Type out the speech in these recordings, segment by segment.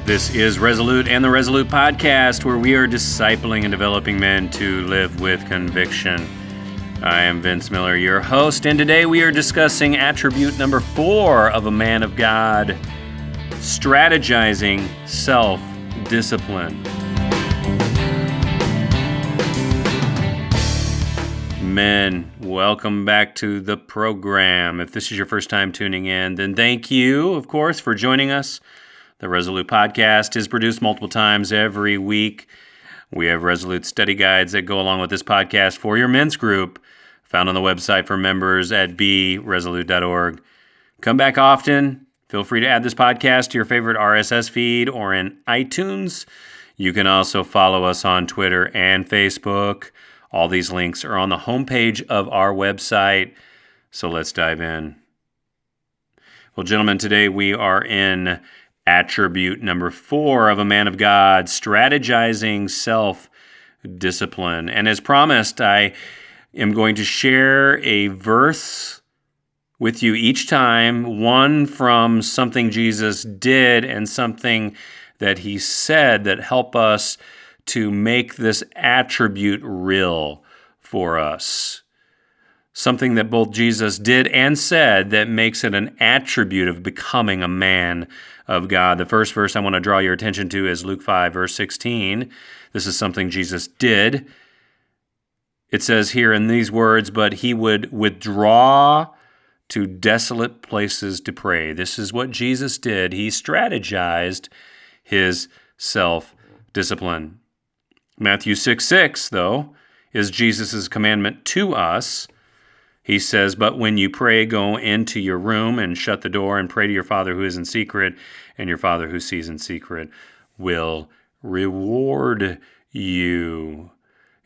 This is Resolute and the Resolute Podcast, where we are discipling and developing men to live with conviction. I am Vince Miller, your host, and today we are discussing attribute number 4 of a man of God, strategizing self-discipline. Men, welcome back to the program. If this is your first time tuning in, then thank you, of course, for joining us. The Resolute Podcast is produced multiple times every week. We have Resolute study guides that go along with this podcast for your men's group, found on the website for members at beresolute.org. Come back often. Feel free to add this podcast to your favorite RSS feed or in iTunes. You can also follow us on Twitter and Facebook. All these links are on the homepage of our website. So let's dive in. Well, gentlemen, today we are in attribute number 4 of a man of God, strategizing self-discipline. And as promised, I am going to share a verse with you each time, one from something Jesus did and something that he said that help us to make this attribute real for us. Something that both Jesus did and said that makes it an attribute of becoming a man of God. The first verse I want to draw your attention to is Luke 5, verse 16. This is something Jesus did. It says here in these words, but he would withdraw to desolate places to pray. This is what Jesus did. He strategized his self-discipline. Matthew 6:6, though, is Jesus' commandment to us. He says, but when you pray, go into your room and shut the door and pray to your Father who is in secret, and your Father who sees in secret will reward you.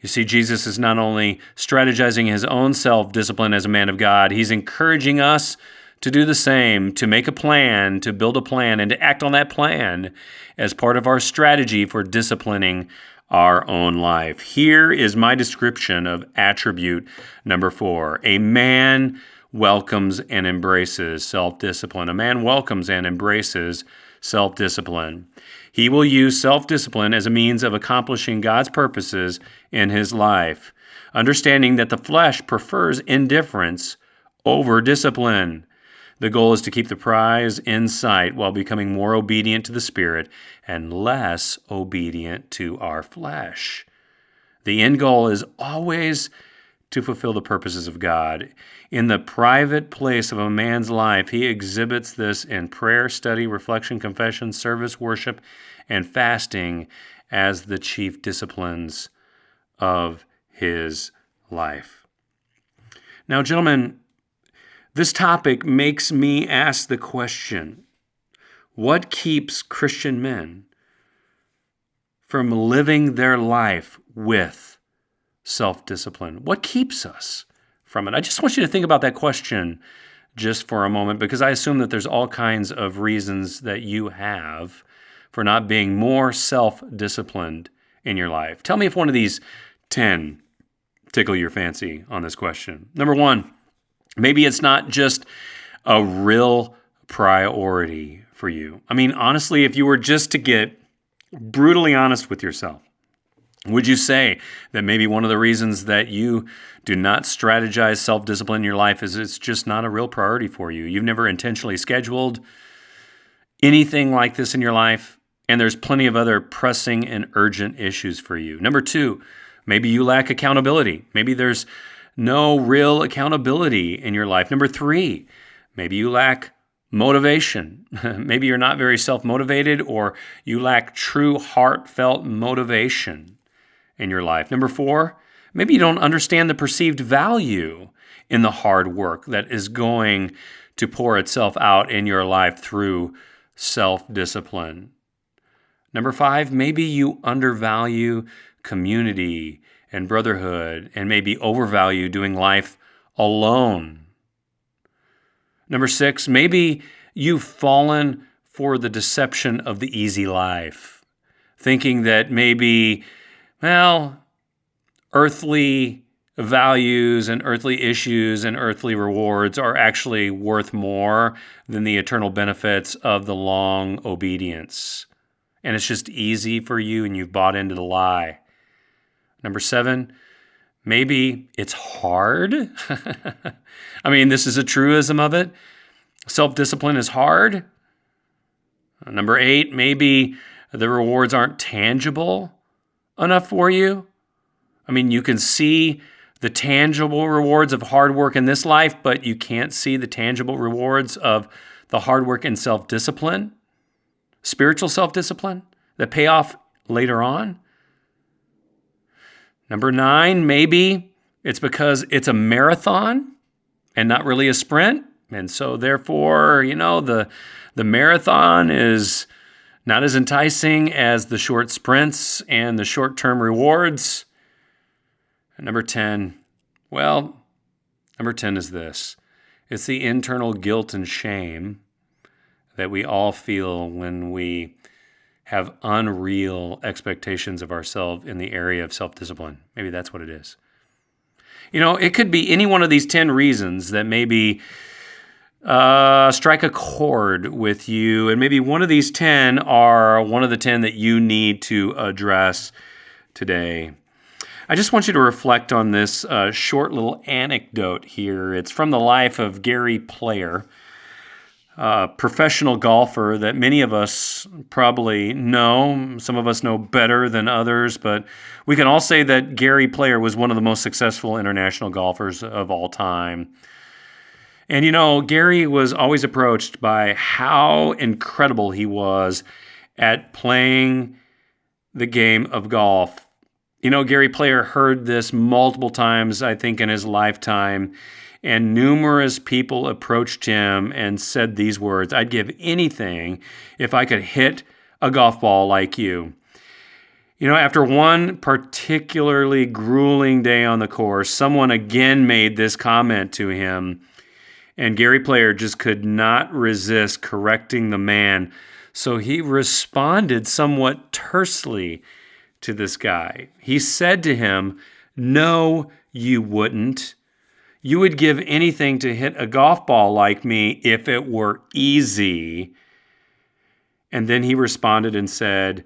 You see, Jesus is not only strategizing his own self-discipline as a man of God, he's encouraging us to do the same, to make a plan, to build a plan, and to act on that plan as part of our strategy for disciplining our own life. Here is my description of attribute number 4. A man welcomes and embraces self-discipline. A man welcomes and embraces self-discipline. He will use self-discipline as a means of accomplishing God's purposes in his life, understanding that the flesh prefers indifference over discipline. The goal is to keep the prize in sight while becoming more obedient to the Spirit and less obedient to our flesh. The end goal is always to fulfill the purposes of God. In the private place of a man's life, he exhibits this in prayer, study, reflection, confession, service, worship, and fasting as the chief disciplines of his life. Now, gentlemen, this topic makes me ask the question, what keeps Christian men from living their life with self-discipline? What keeps us from it? I just want you to think about that question just for a moment, because I assume that there's all kinds of reasons that you have for not being more self-disciplined in your life. Tell me if one of these 10 tickle your fancy on this question. Number 1, maybe it's not just a real priority for you. I mean, honestly, if you were just to get brutally honest with yourself, would you say that maybe one of the reasons that you do not strategize self-discipline in your life is it's just not a real priority for you? You've never intentionally scheduled anything like this in your life, and there's plenty of other pressing and urgent issues for you. Number 2, maybe you lack accountability. Maybe there's no real accountability in your life. Number 3, maybe you lack motivation. Maybe you're not very self-motivated, or you lack true heartfelt motivation in your life. Number 4, maybe you don't understand the perceived value in the hard work that is going to pour itself out in your life through self-discipline. Number 5, maybe you undervalue community and brotherhood, and maybe overvalue doing life alone. Number 6, maybe you've fallen for the deception of the easy life, thinking that maybe, earthly values and earthly issues and earthly rewards are actually worth more than the eternal benefits of the long obedience and it's just easy for you and you've bought into the lie. Number 7, maybe it's hard. I mean, this is a truism of it. Self-discipline is hard. Number 8, maybe the rewards aren't tangible enough for you. I mean, you can see the tangible rewards of hard work in this life, but you can't see the tangible rewards of the hard work in self-discipline, spiritual self-discipline that pay off later on. Number 9, maybe it's because it's a marathon and not really a sprint. And so therefore, the marathon is not as enticing as the short sprints and the short-term rewards. And number 10 is this. It's the internal guilt and shame that we all feel when we have unreal expectations of ourselves in the area of self-discipline. Maybe that's what it is. It could be any one of these 10 reasons that maybe strike a chord with you, and maybe one of these 10 are one of the 10 that you need to address today. I just want you to reflect on this short little anecdote here. It's from the life of Gary Player, a professional golfer that many of us probably know. Some of us know better than others, but we can all say that Gary Player was one of the most successful international golfers of all time. And Gary was always approached by how incredible he was at playing the game of golf. Gary Player heard this multiple times, I think, in his lifetime, and numerous people approached him and said these words: "I'd give anything if I could hit a golf ball like you." After one particularly grueling day on the course, someone again made this comment to him, and Gary Player just could not resist correcting the man. So he responded somewhat tersely to this guy. He said to him, "No, you wouldn't. You would give anything to hit a golf ball like me if it were easy." And then he responded and said,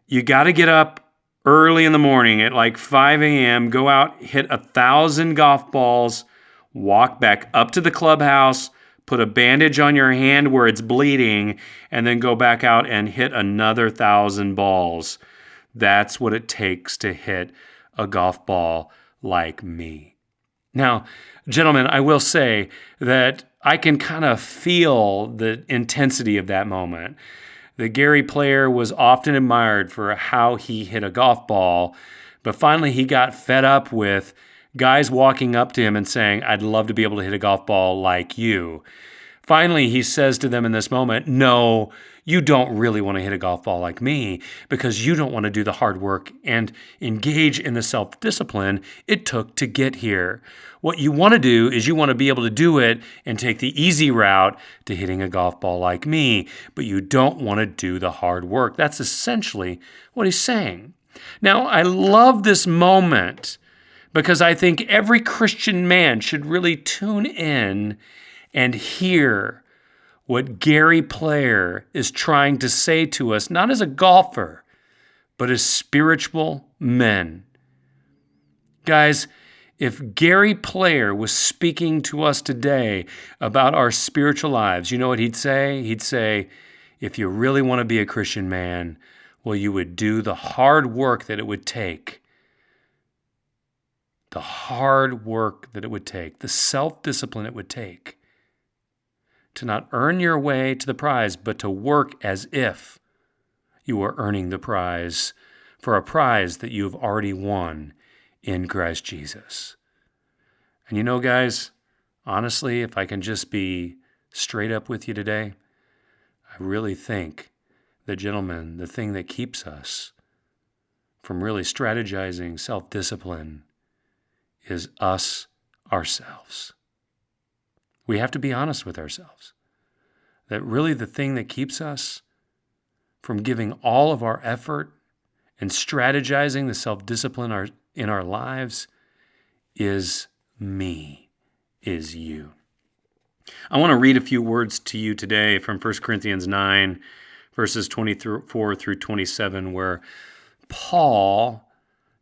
"You got to get up early in the morning at like 5 a.m., go out, hit 1,000 golf balls, walk back up to the clubhouse, put a bandage on your hand where it's bleeding, and then go back out and hit another 1,000 balls. That's what it takes to hit a golf ball like me." Now, gentlemen, I will say that I can kind of feel the intensity of that moment. The Gary Player was often admired for how he hit a golf ball, but finally he got fed up with guys walking up to him and saying, "I'd love to be able to hit a golf ball like you." Finally, he says to them in this moment, "No, you don't really want to hit a golf ball like me because you don't want to do the hard work and engage in the self-discipline it took to get here. What you want to do is you want to be able to do it and take the easy route to hitting a golf ball like me, but you don't want to do the hard work." That's essentially what he's saying. Now, I love this moment because I think every Christian man should really tune in and hear what Gary Player is trying to say to us, not as a golfer, but as spiritual men. Guys, if Gary Player was speaking to us today about our spiritual lives, you know what he'd say? He'd say, if you really want to be a Christian man, well, you would do the hard work that it would take. The hard work that it would take, the self-discipline it would take to not earn your way to the prize, but to work as if you were earning the prize for a prize that you have already won in Christ Jesus. And guys, honestly, if I can just be straight up with you today, I really think that, gentlemen, the thing that keeps us from really strategizing self-discipline is us ourselves. We have to be honest with ourselves that really the thing that keeps us from giving all of our effort and strategizing the self-discipline in our lives is me, is you. I want to read a few words to you today from 1 Corinthians 9, verses 24 through 27, where Paul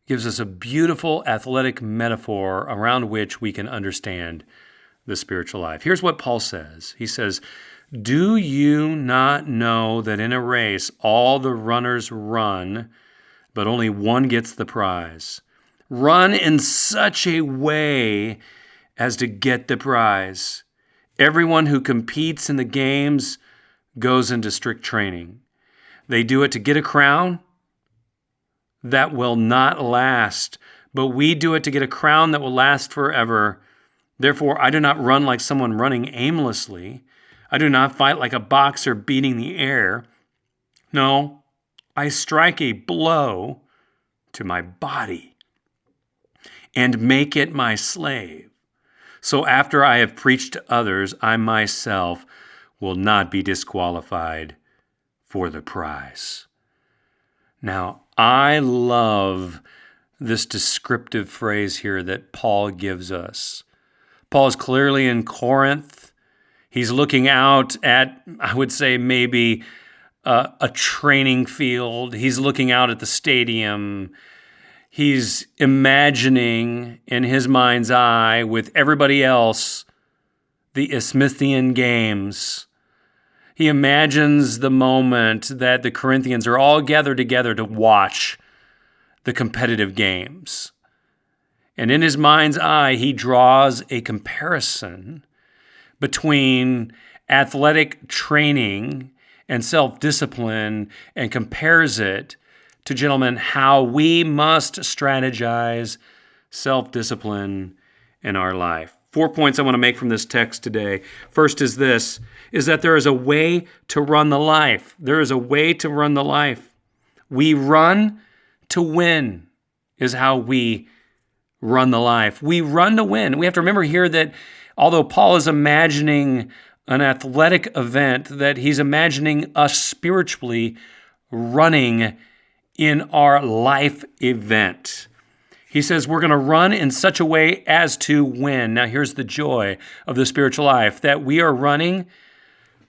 gives us a beautiful athletic metaphor around which we can understand the spiritual life. Here's what Paul says. He says, "Do you not know that in a race all the runners run, but only one gets the prize? Run in such a way as to get the prize. Everyone who competes in the games goes into strict training. They do it to get a crown that will not last, but we do it to get a crown that will last forever. Therefore, I do not run like someone running aimlessly. I do not fight like a boxer beating the air. No, I strike a blow to my body and make it my slave. So after I have preached to others, I myself will not be disqualified for the prize." Now, I love this descriptive phrase here that Paul gives us. Paul is clearly in Corinth. He's looking out at, I would say, maybe a training field. He's looking out at the stadium. He's imagining in his mind's eye with everybody else the Isthmian Games. He imagines the moment that the Corinthians are all gathered together to watch the competitive games. And in his mind's eye, he draws a comparison between athletic training and self-discipline and compares it to, gentlemen, how we must strategize self-discipline in our life. 4 points I want to make from this text today. First is this, is that there is a way to run the life. There is a way to run the life. We run to win is how we run the life. We run to win. We have to remember here that although Paul is imagining an athletic event, that he's imagining us spiritually running in our life event. He says we're going to run in such a way as to win. Now here's the joy of the spiritual life, that we are running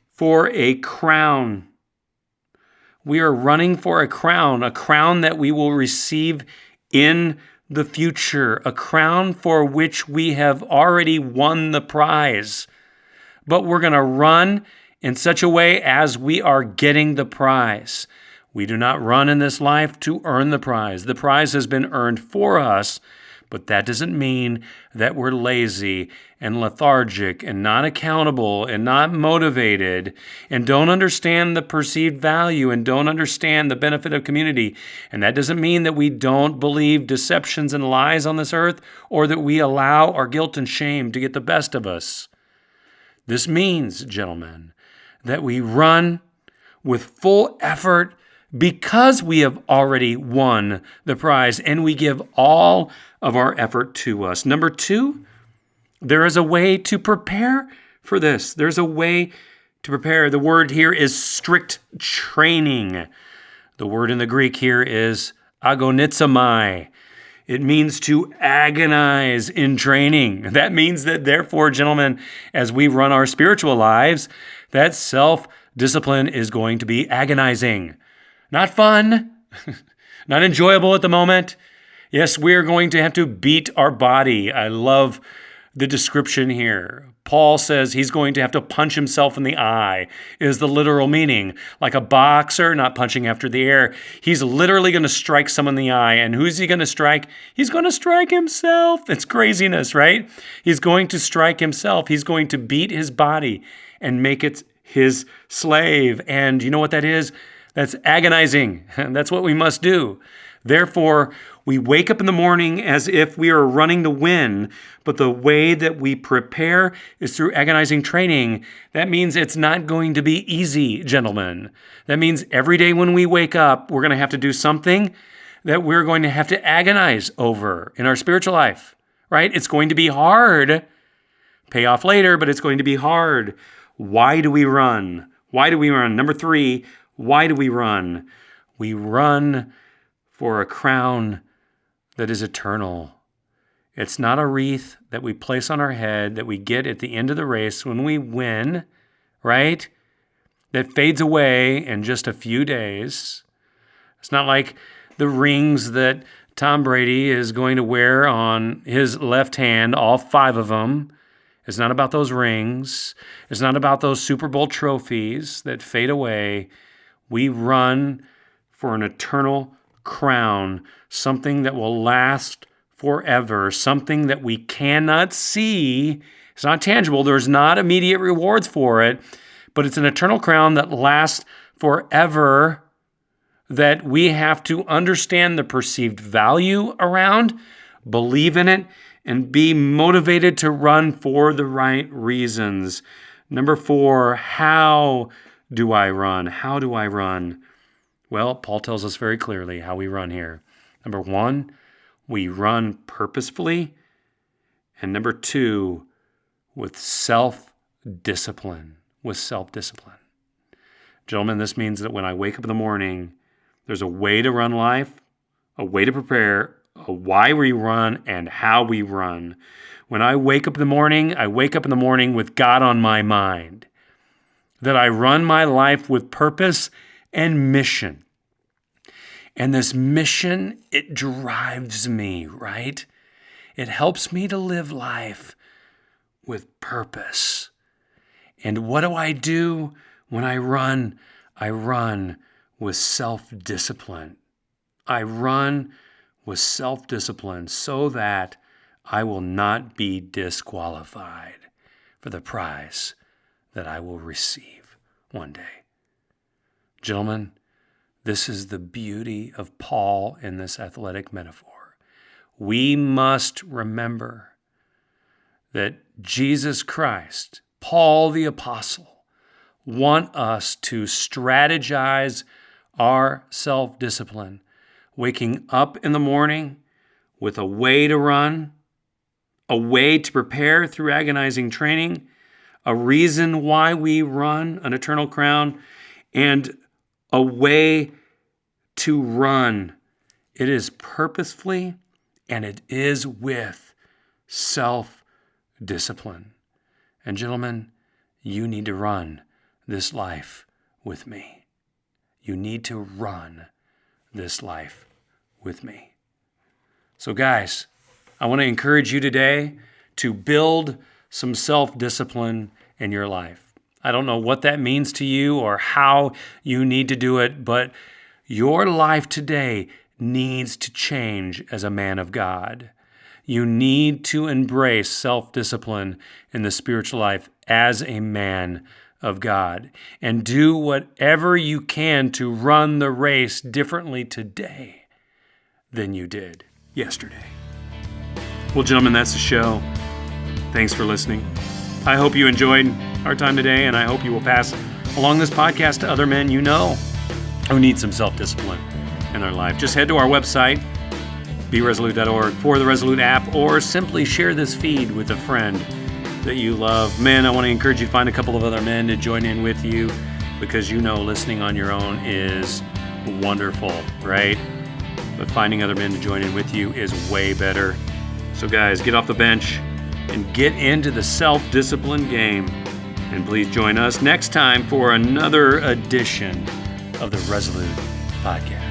for a crown. We are running for a crown that we will receive in the future, a crown for which we have already won the prize. But we're going to run in such a way as we are getting the prize. We do not run in this life to earn the prize. The prize has been earned for us, but that doesn't mean that we're lazy and lethargic and not accountable and not motivated and don't understand the perceived value and don't understand the benefit of community. And that doesn't mean that we don't believe deceptions and lies on this earth or that we allow our guilt and shame to get the best of us. This means, gentlemen, that we run with full effort because we have already won the prize and we give all of our effort to us. Number two, there is a way to prepare for this. There's a way to prepare. The word here is strict training. The word in the Greek here is agonizomai. It means to agonize in training. That means that, therefore, gentlemen, as we run our spiritual lives, that self-discipline is going to be agonizing. Not fun, not enjoyable at the moment. Yes, we're going to have to beat our body. I love the description here. Paul says he's going to have to punch himself in the eye, is the literal meaning. Like a boxer, not punching after the air. He's literally going to strike someone in the eye. And who's he going to strike? He's going to strike himself. It's craziness, right? He's going to strike himself. He's going to beat his body and make it his slave. And you know what that is? That's agonizing. That's what we must do. Therefore, we wake up in the morning as if we are running to win, but the way that we prepare is through agonizing training. That means it's not going to be easy, gentlemen. That means every day when we wake up, we're going to have to do something that we're going to have to agonize over in our spiritual life, right? It's going to be hard. Pay off later, but it's going to be hard. Why do we run? Why do we run? Number three, why do we run? We run for a crown that is eternal. It's not a wreath that we place on our head that we get at the end of the race when we win, right? that fades away in just a few days. It's not like the rings that Tom Brady is going to wear on his left hand, all 5 of them. It's not about those rings. It's not about those Super Bowl trophies that fade away. We run for an eternal crown, something that will last forever, something that we cannot see. It's not tangible. There's not immediate rewards for it, but it's an eternal crown that lasts forever, that we have to understand the perceived value around, believe in it, and be motivated to run for the right reasons. Number 4, how do I run? How do I run? Well, Paul tells us very clearly how we run here. Number 1, we run purposefully. And number 2, with self-discipline. With self-discipline. Gentlemen, this means that when I wake up in the morning, there's a way to run life, a way to prepare, a why we run, and how we run. When I wake up in the morning, I wake up in the morning with God on my mind. That I run my life with purpose and mission. And this mission, it drives me, right? It helps me to live life with purpose. And what do when I run? I run with self-discipline. I run with self-discipline so that I will not be disqualified for the prize that I will receive one day. Gentlemen, this is the beauty of Paul in this athletic metaphor. We must remember that Jesus Christ, Paul the Apostle, want us to strategize our self-discipline, waking up in the morning with a way to run, a way to prepare through agonizing training, a reason why we run, an eternal crown, and a way to run. It is purposefully and it is with self-discipline. And gentlemen, you need to run this life with me. You need to run this life with me. So guys, I want to encourage you today to build some self-discipline in your life. I don't know what that means to you or how you need to do it, but your life today needs to change as a man of God. You need to embrace self-discipline in the spiritual life as a man of God and do whatever you can to run the race differently today than you did yesterday. Well, gentlemen, that's the show. Thanks for listening. I hope you enjoyed our time today, and I hope you will pass along this podcast to other men you know who need some self-discipline in their life. Just head to our website, beresolute.org, for the Resolute app, or simply share this feed with a friend that you love. Men, I want to encourage you to find a couple of other men to join in with you, because you know listening on your own is wonderful, right? But finding other men to join in with you is way better. So guys, get off the bench and get into the self-discipline game. And please join us next time for another edition of the Resolute Podcast.